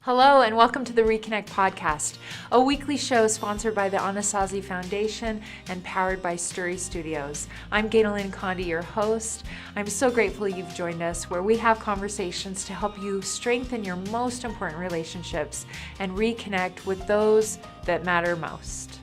Hello and welcome to the ReConnect podcast, a weekly show sponsored by the Anasazi Foundation and powered by Sturry Studios. I'm Ganel-Lyn, your host. I'm so grateful you've joined us, where we have conversations to help you strengthen your most important relationships and reconnect with those that matter most.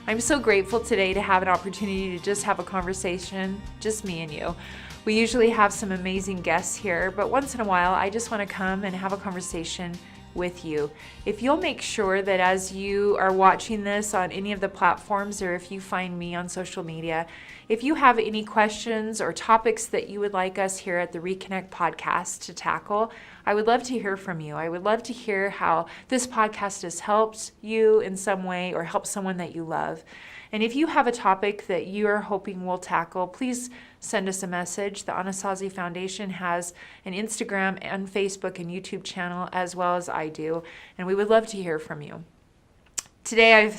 I'm so grateful today to have an opportunity to just have a conversation, just me and you. We usually have some amazing guests here, but once in a while, I just want to come and have a conversation with you. If you'll make sure that as you are watching this on any of the platforms, or if you find me on social media, if you have any questions or topics that you would like us here at the ReConnect podcast to tackle, I would love to hear from you. I would love to hear how this podcast has helped you in some way or helped someone that you love. And if you have a topic that you are hoping we'll tackle, please send us a message. The Anasazi Foundation has an Instagram and Facebook and YouTube channel, as well as I do, and we would love to hear from you. Today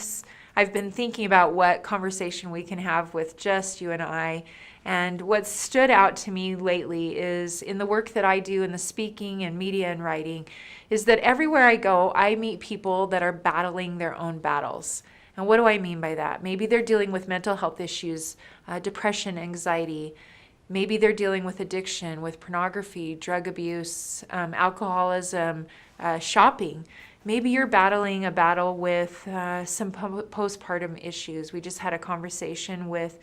I've been thinking about what conversation we can have with just you and I, and what stood out to me lately is in the work that I do in the speaking and media and writing, is that everywhere I go, I meet people that are battling their own battles. And what do I mean by that? Maybe they're dealing with mental health issues, depression, anxiety. Maybe they're dealing with addiction, with pornography, drug abuse, alcoholism, shopping. Maybe you're battling a battle with some postpartum issues. We just had a conversation with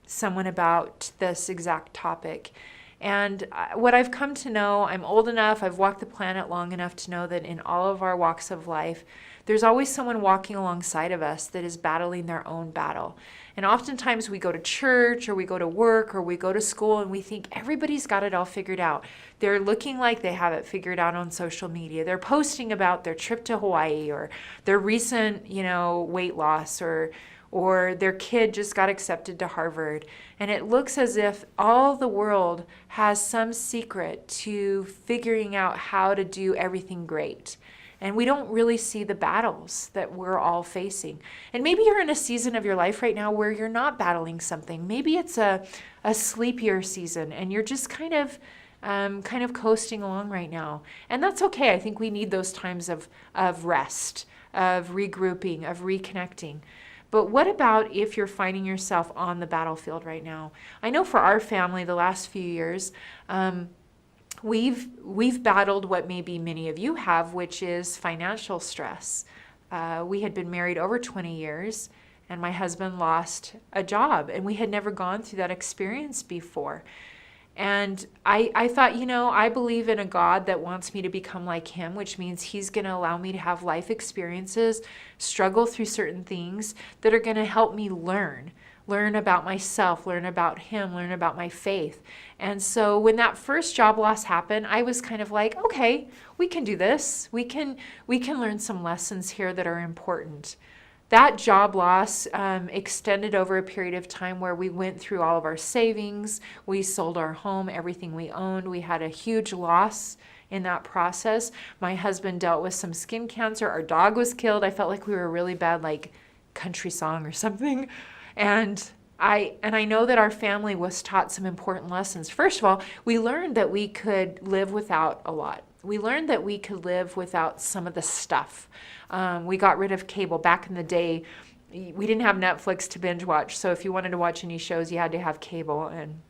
someone about this exact topic. And what I've come to know, I'm old enough, I've walked the planet long enough to know that in all of our walks of life, there's always someone walking alongside of us that is battling their own battle. And oftentimes we go to church or we go to work or we go to school and we think everybody's got it all figured out. They're looking like they have it figured out on social media. They're posting about their trip to Hawaii or their recent, weight loss or their kid just got accepted to Harvard. And it looks as if all the world has some secret to figuring out how to do everything great. And we don't really see the battles that we're all facing. And maybe you're in a season of your life right now where you're not battling something. Maybe it's a sleepier season and you're just kind of coasting along right now. And that's okay. I think we need those times of rest, of regrouping, of reconnecting. But what about if you're finding yourself on the battlefield right now? I know for our family, the last few years, we've battled what maybe many of you have, which is financial stress. We had been married over 20 years, and my husband lost a job, and we had never gone through that experience before. And I thought, I believe in a God that wants me to become like him, which means he's going to allow me to have life experiences, struggle through certain things that are going to help me learn about myself, learn about him, learn about my faith. And so when that first job loss happened, I was kind of like, okay, we can do this. We can learn some lessons here that are important. That job loss extended over a period of time where we went through all of our savings. We sold our home, everything we owned. We had a huge loss in that process. My husband dealt with some skin cancer. Our dog was killed. I felt like we were a really bad country song or something. And I know that our family was taught some important lessons. First of all, we learned that we could live without a lot. We learned that we could live without some of the stuff. We got rid of cable. Back in the day, we didn't have Netflix to binge watch. So if you wanted to watch any shows, you had to have cable. And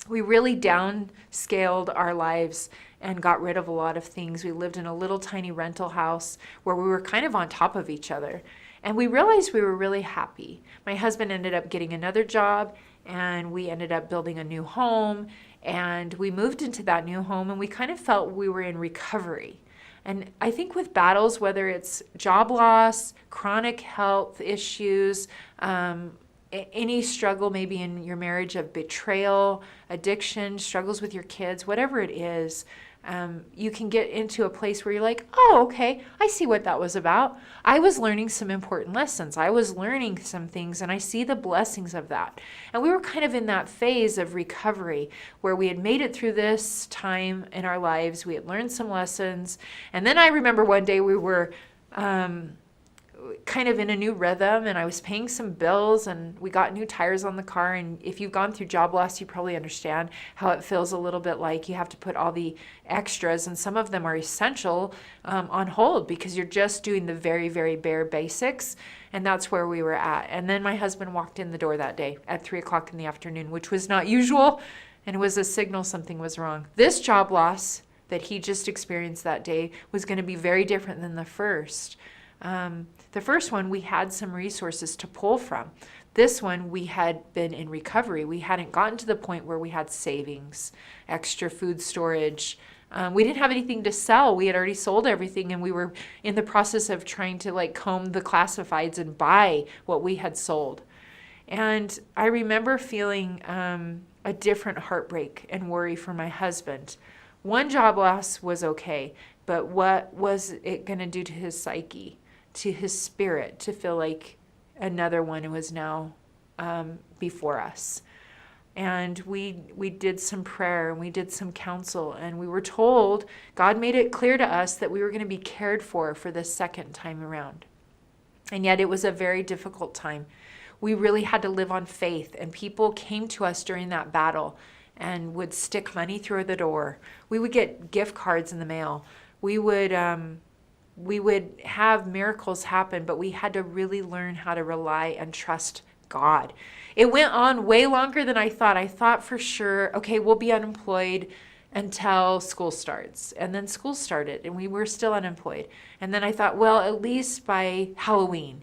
we really downscaled our lives and got rid of a lot of things. We lived in a little tiny rental house where we were kind of on top of each other. And we realized we were really happy. My husband ended up getting another job, and we ended up building a new home. And we moved into that new home, and we kind of felt we were in recovery. And I think with battles, whether it's job loss, chronic health issues, any struggle maybe in your marriage of betrayal, addiction, struggles with your kids, whatever it is, you can get into a place where you're like, oh, okay, I see what that was about. I was learning some important lessons. I was learning some things, and I see the blessings of that. And we were kind of in that phase of recovery where we had made it through this time in our lives. We had learned some lessons. And then I remember one day we were kind of in a new rhythm, and I was paying some bills, and we got new tires on the car. And if you've gone through job loss, you probably understand how it feels a little bit like you have to put all the extras, and some of them are essential, on hold because you're just doing the very, very bare basics. And that's where we were at. And then my husband walked in the door that day at 3 o'clock in the afternoon, which was not usual, and it was a signal something was wrong. This job loss that he just experienced that day was going to be very different than the first. The first one, we had some resources to pull from. This one, we had been in recovery. We hadn't gotten to the point where we had savings, extra food storage. We didn't have anything to sell. We had already sold everything, and we were in the process of trying to like comb the classifieds and buy what we had sold. And I remember feeling a different heartbreak and worry for my husband. One job loss was okay, but what was it going to do to his psyche, to his spirit, to feel like another one was now before us? And we did some prayer, and we did some counsel, and we were told, God made it clear to us that we were going to be cared for the second time around. And yet it was a very difficult time. We really had to live on faith, and people came to us during that battle and would stick money through the door. We would get gift cards in the mail. We would have miracles happen, but we had to really learn how to rely and trust God. It went on way longer than I thought. I thought for sure, okay, we'll be unemployed until school starts. And then school started, and we were still unemployed. And then I thought, well, at least by Halloween.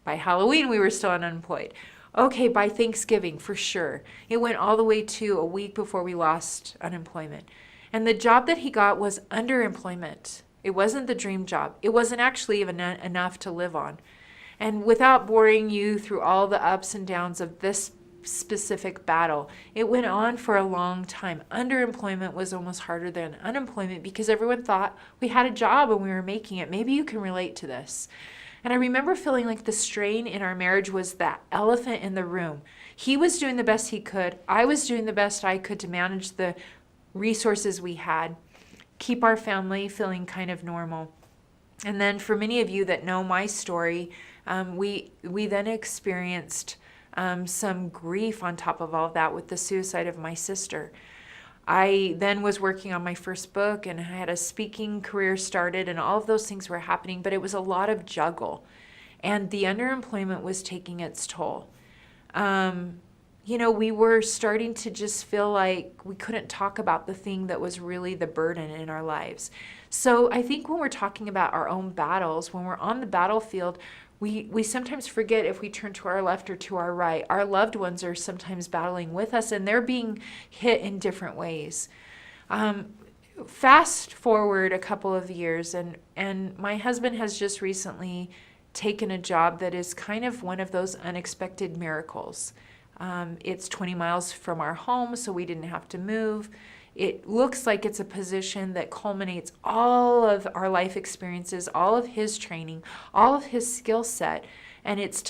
By Halloween, we were still unemployed. Okay, by Thanksgiving, for sure. It went all the way to a week before we lost unemployment. And the job that he got was underemployment. It wasn't the dream job. It wasn't actually even enough to live on. And without boring you through all the ups and downs of this specific battle, it went on for a long time. Underemployment was almost harder than unemployment because everyone thought we had a job and we were making it. Maybe you can relate to this. And I remember feeling like the strain in our marriage was that elephant in the room. He was doing the best he could. I was doing the best I could to manage the resources we had, keep our family feeling kind of normal. And then for many of you that know my story, we then experienced some grief on top of all of that with the suicide of my sister. I then was working on my first book, and I had a speaking career started, and all of those things were happening, but it was a lot of juggle, and the underemployment was taking its toll. We were starting to just feel like we couldn't talk about the thing that was really the burden in our lives. So I think when we're talking about our own battles, when we're on the battlefield, we sometimes forget if we turn to our left or to our right. Our loved ones are sometimes battling with us, and they're being hit in different ways. Fast forward a couple of years, and my husband has just recently taken a job that is kind of one of those unexpected miracles. It's 20 miles from our home, so we didn't have to move. It looks like it's a position that culminates all of our life experiences, all of his training, all of his skill set. And it's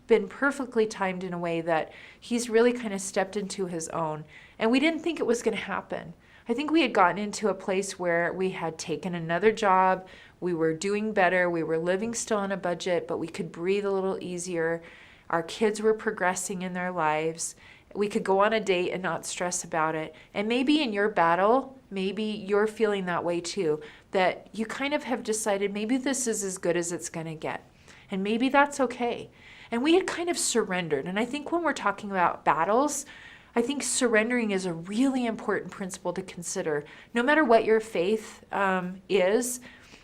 been perfectly timed in a way that he's really kind of stepped into his own. And we didn't think it was going to happen. I think we had gotten into a place where we had taken another job. We were doing better. We were living still on a budget, but we could breathe a little easier. Our kids were progressing in their lives. We could go on a date and not stress about it. And maybe in your battle, maybe you're feeling that way too, that you kind of have decided maybe this is as good as it's going to get. And maybe that's okay. And we had kind of surrendered. And I think when we're talking about battles, I think surrendering is a really important principle to consider. No matter what your faith is,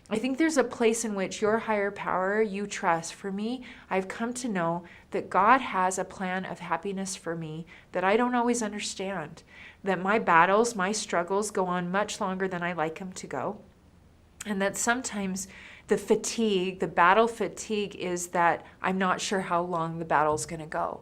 I think there's a place in which your higher power you trust. For me, I've come to know that God has a plan of happiness for me that I don't always understand, that my battles, my struggles go on much longer than I like them to go, and that sometimes the battle fatigue is that I'm not sure how long the battle's going to go.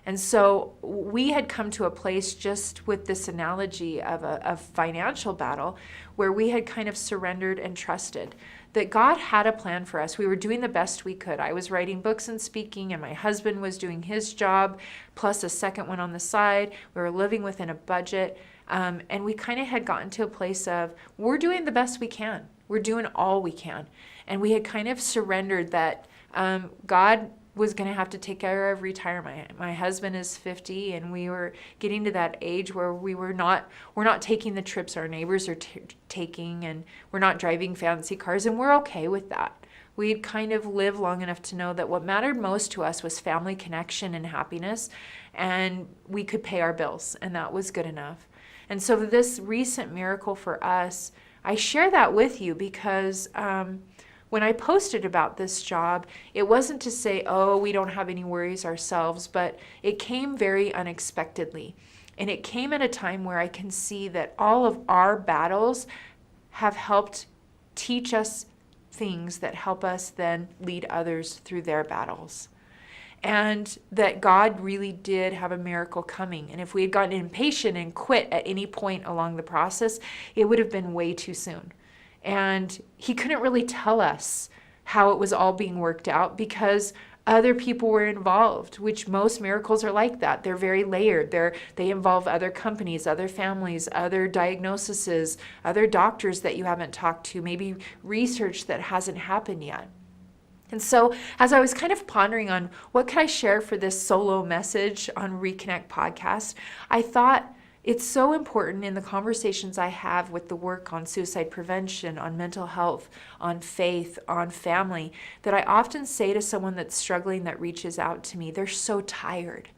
And so we had come to a place just with this analogy of a financial battle where we had kind of surrendered and trusted that God had a plan for us. We were doing the best we could. I was writing books and speaking, and my husband was doing his job, plus a second one on the side. We were living within a budget. And we kind of had gotten to a place of, we're doing the best we can. We're doing all we can. And we had kind of surrendered that God was going to have to take care of retirement. My husband is 50, and we were getting to that age where we're not taking the trips our neighbors are taking, and we're not driving fancy cars, and we're okay with that. We'd kind of lived long enough to know that what mattered most to us was family connection and happiness, and we could pay our bills, and that was good enough. And so this recent miracle for us, I share that with you because when I posted about this job, it wasn't to say, oh, we don't have any worries ourselves, but it came very unexpectedly. And it came at a time where I can see that all of our battles have helped teach us things that help us then lead others through their battles. And that God really did have a miracle coming. And if we had gotten impatient and quit at any point along the process, it would have been way too soon. And he couldn't really tell us how it was all being worked out because other people were involved, which most miracles are like that. They're very layered. They involve other companies, other families, other diagnoses, other doctors that you haven't talked to, maybe research that hasn't happened yet. And so as I was kind of pondering on what could I share for this solo message on ReConnect podcast, I thought it's so important in the conversations I have with the work on suicide prevention, on mental health, on faith, on family, that I often say to someone that's struggling that reaches out to me, they're so tired.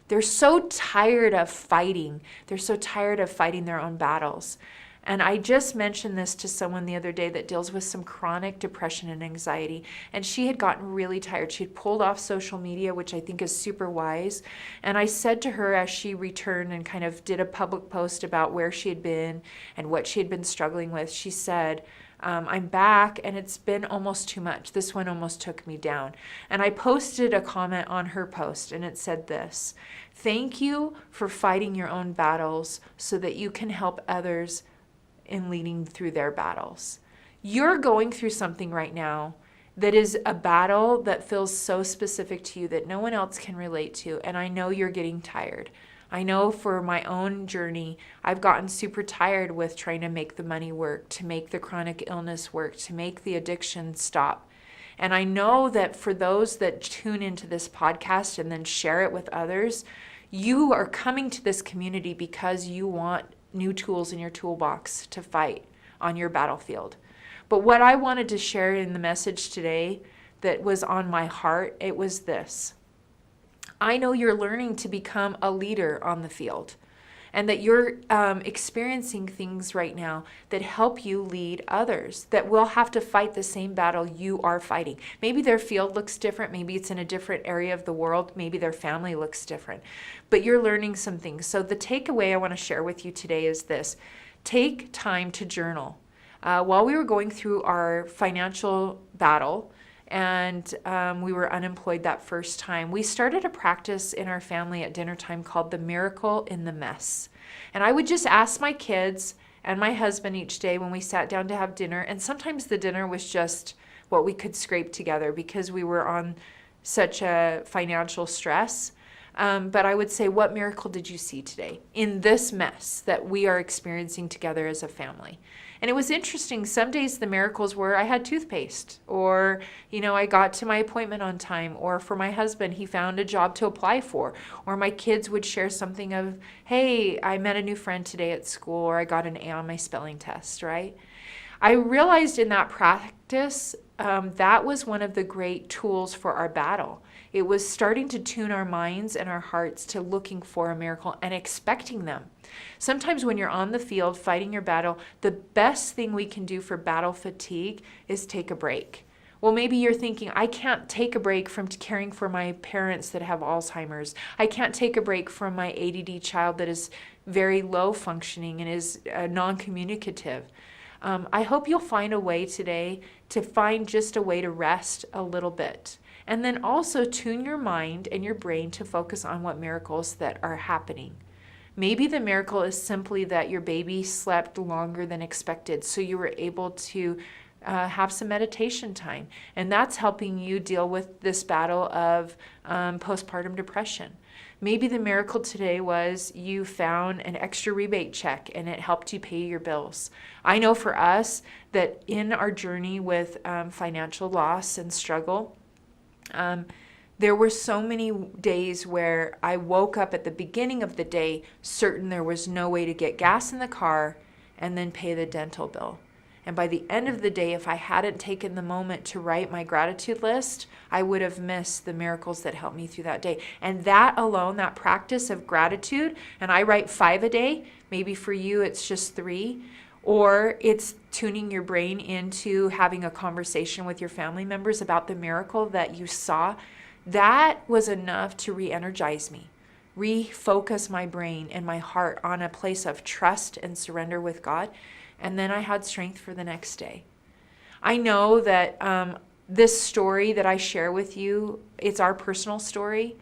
They're so tired of fighting. They're so tired of fighting their own battles. And I just mentioned this to someone the other day that deals with some chronic depression and anxiety. And she had gotten really tired. She had pulled off social media, which I think is super wise. And I said to her as she returned and kind of did a public post about where she had been and what she had been struggling with, she said, I'm back and it's been almost too much. This one almost took me down. And I posted a comment on her post and it said this: thank you for fighting your own battles so that you can help others in leading through their battles. You're going through something right now that is a battle that feels so specific to you that no one else can relate to. And I know you're getting tired. I know for my own journey, I've gotten super tired with trying to make the money work, to make the chronic illness work, to make the addiction stop. And I know that for those that tune into this podcast and then share it with others, you are coming to this community because you want new tools in your toolbox to fight on your battlefield. But what I wanted to share in the message today that was on my heart, it was this. I know you're learning to become a leader on the field and that you're experiencing things right now that help you lead others that will have to fight the same battle you are fighting. Maybe their field looks different. Maybe it's in a different area of the world. Maybe their family looks different. But you're learning some things. So the takeaway I want to share with you today is this. Take time to journal. While we were going through our financial battle, and we were unemployed that first time, we started a practice in our family at dinner time called the miracle in the mess. And I would just ask my kids and my husband each day when we sat down to have dinner, and sometimes the dinner was just what we could scrape together because we were on such a financial stress. But I would say, what miracle did you see today in this mess that we are experiencing together as a family? And it was interesting. Some days the miracles were I had toothpaste, or, I got to my appointment on time, or for my husband, he found a job to apply for, or my kids would share something of, hey, I met a new friend today at school, or I got an A on my spelling test, right? I realized in that practice, that was one of the great tools for our battle. It was starting to tune our minds and our hearts to looking for a miracle and expecting them. Sometimes when you're on the field fighting your battle, the best thing we can do for battle fatigue is take a break. Well, maybe you're thinking, I can't take a break from caring for my parents that have Alzheimer's. I can't take a break from my ADD child that is very low functioning and is non-communicative. I hope you'll find a way today to find just a way to rest a little bit. And then also tune your mind and your brain to focus on what miracles that are happening. Maybe the miracle is simply that your baby slept longer than expected, so you were able to have some meditation time. And that's helping you deal with this battle of postpartum depression. Maybe the miracle today was you found an extra rebate check and it helped you pay your bills. I know for us that in our journey with financial loss and struggle, There were so many days where I woke up at the beginning of the day certain there was no way to get gas in the car and then pay the dental bill. And by the end of the day, if I hadn't taken the moment to write my gratitude list, I would have missed the miracles that helped me through that day. And that alone, that practice of gratitude, and I write 5 a day, maybe for you it's just 3, or it's tuning your brain into having a conversation with your family members about the miracle that you saw. That was enough to re-energize me, refocus my brain and my heart on a place of trust and surrender with God. And then I had strength for the next day. I know that this story that I share with you, it's our personal story.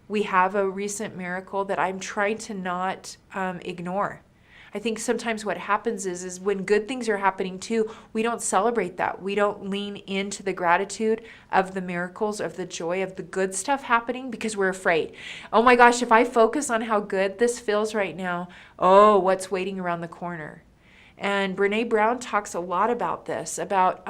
We have a recent miracle that I'm trying to not ignore. I think sometimes what happens is when good things are happening too, we don't celebrate that. We don't lean into the gratitude of the miracles, of the joy, of the good stuff happening because we're afraid. Oh my gosh, if I focus on how good this feels right now, oh, what's waiting around the corner? And Brene Brown talks a lot about this, about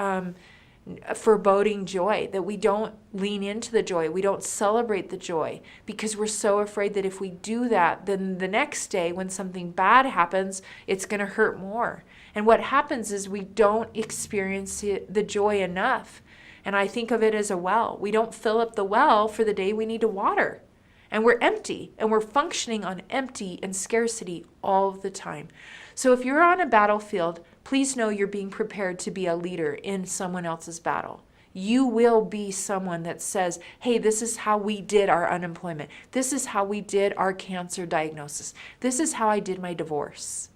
foreboding joy, that we don't lean into the joy. We don't celebrate the joy because we're so afraid that if we do that, then the next day when something bad happens, it's going to hurt more. And what happens is we don't experience the joy enough. And I think of it as a well. We don't fill up the well for the day we need to water. And we're empty, and we're functioning on empty and scarcity all the time. So if you're on a battlefield, please know you're being prepared to be a leader in someone else's battle. You will be someone that says, hey, this is how we did our unemployment. This is how we did our cancer diagnosis. This is how I did my divorce.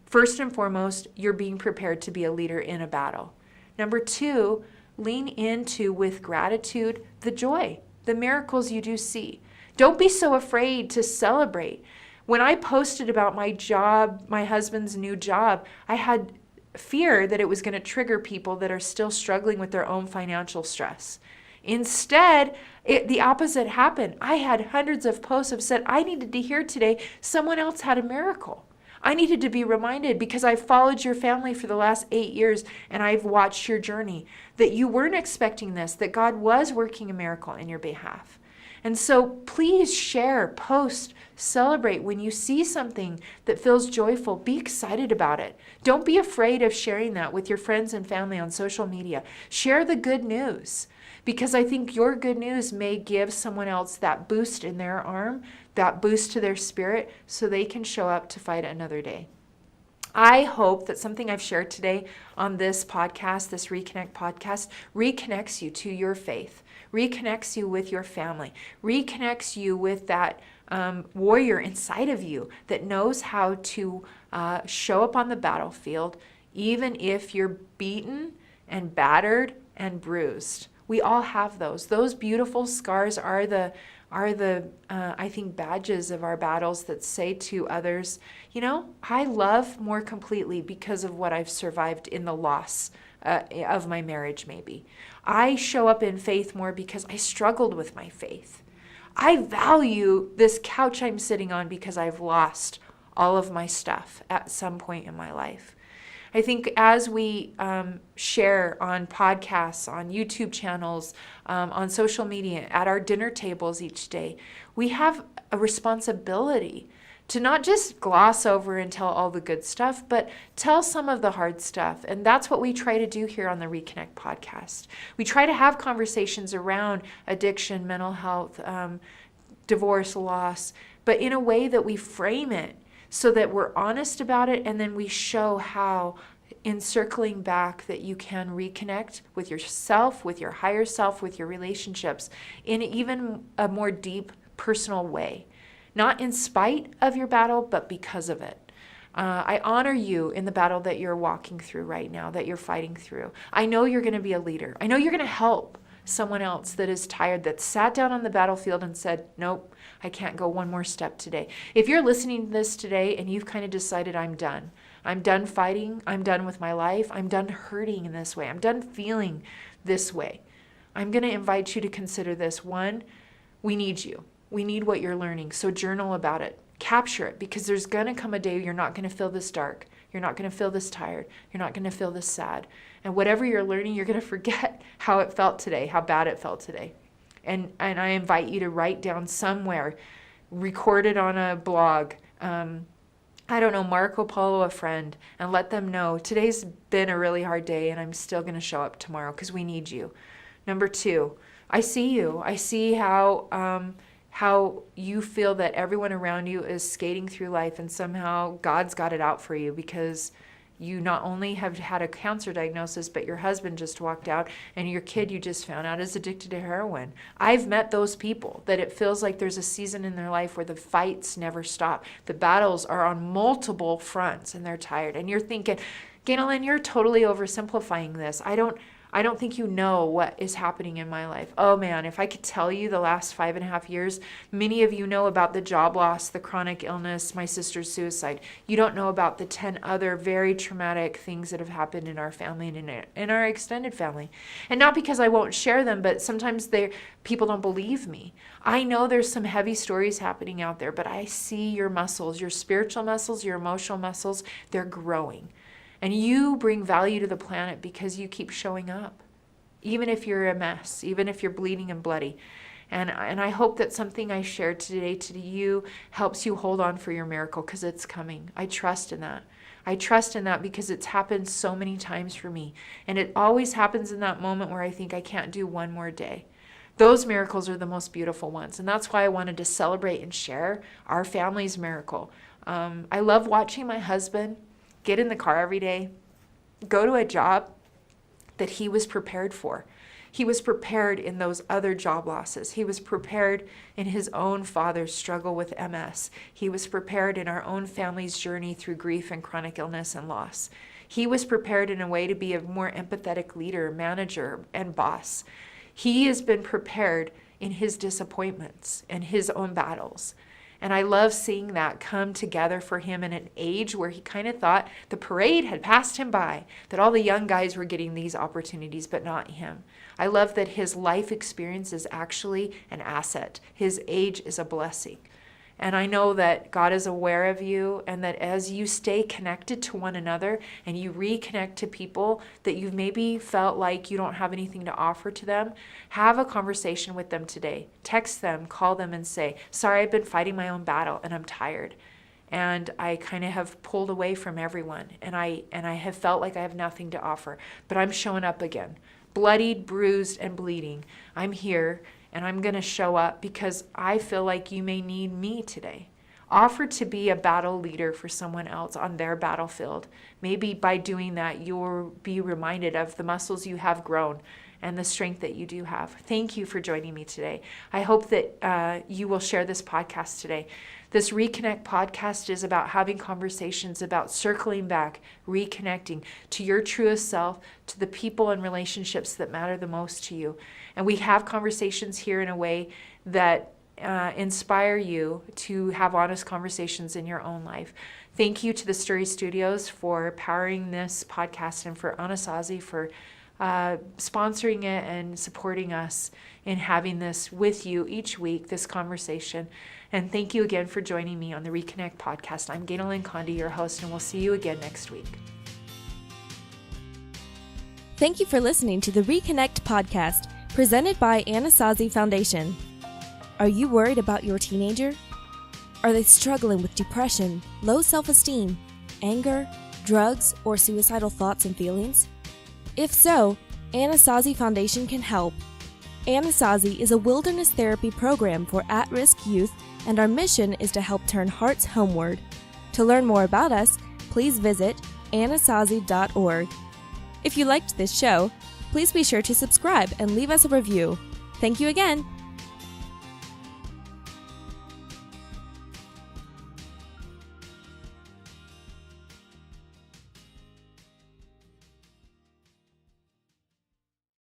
First and foremost, you're being prepared to be a leader in a battle. Number 2, lean into, with gratitude, the joy, the miracles you do see. Don't be so afraid to celebrate. When I posted about my job, my husband's new job, I had fear that it was going to trigger people that are still struggling with their own financial stress. Instead, the opposite happened. I had hundreds of posts that said, I needed to hear today someone else had a miracle. I needed to be reminded because I followed your family for the last 8 years and I've watched your journey, that you weren't expecting this, that God was working a miracle in your behalf. And so please share, post, celebrate. When you see something that feels joyful, be excited about it. Don't be afraid of sharing that with your friends and family on social media. Share the good news, because I think your good news may give someone else that boost in their arm, that boost to their spirit, so they can show up to fight another day. I hope that something I've shared today on this podcast, this ReConnect podcast, reconnects you to your faith, reconnects you with your family, reconnects you with that warrior inside of you that knows how to show up on the battlefield, even if you're beaten and battered and bruised. We all have those. Those beautiful scars are the I think, badges of our battles that say to others, you know, I love more completely because of what I've survived in the loss of my marriage, maybe. I show up in faith more because I struggled with my faith. I value this couch I'm sitting on because I've lost all of my stuff at some point in my life. I think as we share on podcasts, on YouTube channels, on social media, at our dinner tables each day, we have a responsibility to not just gloss over and tell all the good stuff, but tell some of the hard stuff. And that's what we try to do here on the ReConnect podcast. We try to have conversations around addiction, mental health, divorce, loss, but in a way that we frame it so that we're honest about it, and then we show how, in circling back, that you can reconnect with yourself, with your higher self, with your relationships in even a more deep personal way. Not in spite of your battle, but because of it. I honor you in the battle that you're walking through right now, that you're fighting through. I know you're going to be a leader. I know you're going to help someone else that is tired, that sat down on the battlefield and said, nope, I can't go one more step today. If you're listening to this today and you've kind of decided, I'm done fighting, I'm done with my life, I'm done hurting in this way, I'm done feeling this way, I'm going to invite you to consider this. 1, we need you. We need what you're learning. So journal about it. Capture it, because there's going to come a day you're not going to feel this dark. You're not going to feel this tired. You're not going to feel this sad. And whatever you're learning, you're going to forget how it felt today, how bad it felt today. And I invite you to write down somewhere, record it on a blog, I don't know, Marco Polo a friend, and let them know today's been a really hard day and I'm still going to show up tomorrow because we need you. Number 2, I see you. I see how you feel that everyone around you is skating through life and somehow God's got it out for you because you not only have had a cancer diagnosis, but your husband just walked out and your kid you just found out is addicted to heroin. I've met those people that it feels like there's a season in their life where the fights never stop. The battles are on multiple fronts and they're tired. And you're thinking, Ganel-Lyn, you're totally oversimplifying this. I don't think you know what is happening in my life. Oh man, if I could tell you the last 5.5 years, many of you know about the job loss, the chronic illness, my sister's suicide. You don't know about the 10 other very traumatic things that have happened in our family and in our extended family. And not because I won't share them, but sometimes people don't believe me. I know there's some heavy stories happening out there, but I see your muscles, your spiritual muscles, your emotional muscles, they're growing. And you bring value to the planet because you keep showing up, even if you're a mess, even if you're bleeding and bloody. And I hope that something I shared today to you helps you hold on for your miracle because it's coming. I trust in that. I trust in that because it's happened so many times for me. And it always happens in that moment where I think I can't do one more day. Those miracles are the most beautiful ones. And that's why I wanted to celebrate and share our family's miracle. I love watching my husband get in the car every day, go to a job that he was prepared for. He was prepared in those other job losses. He was prepared in his own father's struggle with MS. He was prepared in our own family's journey through grief and chronic illness and loss. He was prepared in a way to be a more empathetic leader, manager, and boss. He has been prepared in his disappointments and his own battles. And I love seeing that come together for him in an age where he kind of thought the parade had passed him by, that all the young guys were getting these opportunities, but not him. I love that his life experience is actually an asset. His age is a blessing. And I know that God is aware of you and that as you stay connected to one another and you reconnect to people that you've maybe felt like you don't have anything to offer to them, have a conversation with them today. Text them, call them and say, sorry, I've been fighting my own battle and I'm tired. And I kind of have pulled away from everyone and I have felt like I have nothing to offer, but I'm showing up again. Bloodied, bruised, and bleeding. I'm here. And I'm going to show up because I feel like you may need me today. Offer to be a battle leader for someone else on their battlefield. Maybe by doing that, you'll be reminded of the muscles you have grown and the strength that you do have. Thank you for joining me today. I hope that you will share this podcast today. This ReConnect podcast is about having conversations about circling back, reconnecting to your truest self, to the people and relationships that matter the most to you. And we have conversations here in a way that inspire you to have honest conversations in your own life. Thank you to the Sturry Studios for powering this podcast and for Anasazi for sponsoring it and supporting us in having this with you each week, this conversation. And thank you again for joining me on the ReConnect podcast. I'm Ganel-Lyn, your host, and we'll see you again next week. Thank you for listening to the ReConnect podcast, presented by Anasazi Foundation. Are you worried about your teenager? Are they struggling with depression, low self-esteem, anger, drugs, or suicidal thoughts and feelings? If so, Anasazi Foundation can help. Anasazi is a wilderness therapy program for at-risk youth, and our mission is to help turn hearts homeward. To learn more about us, please visit anasazi.org. If you liked this show, please be sure to subscribe and leave us a review. Thank you again.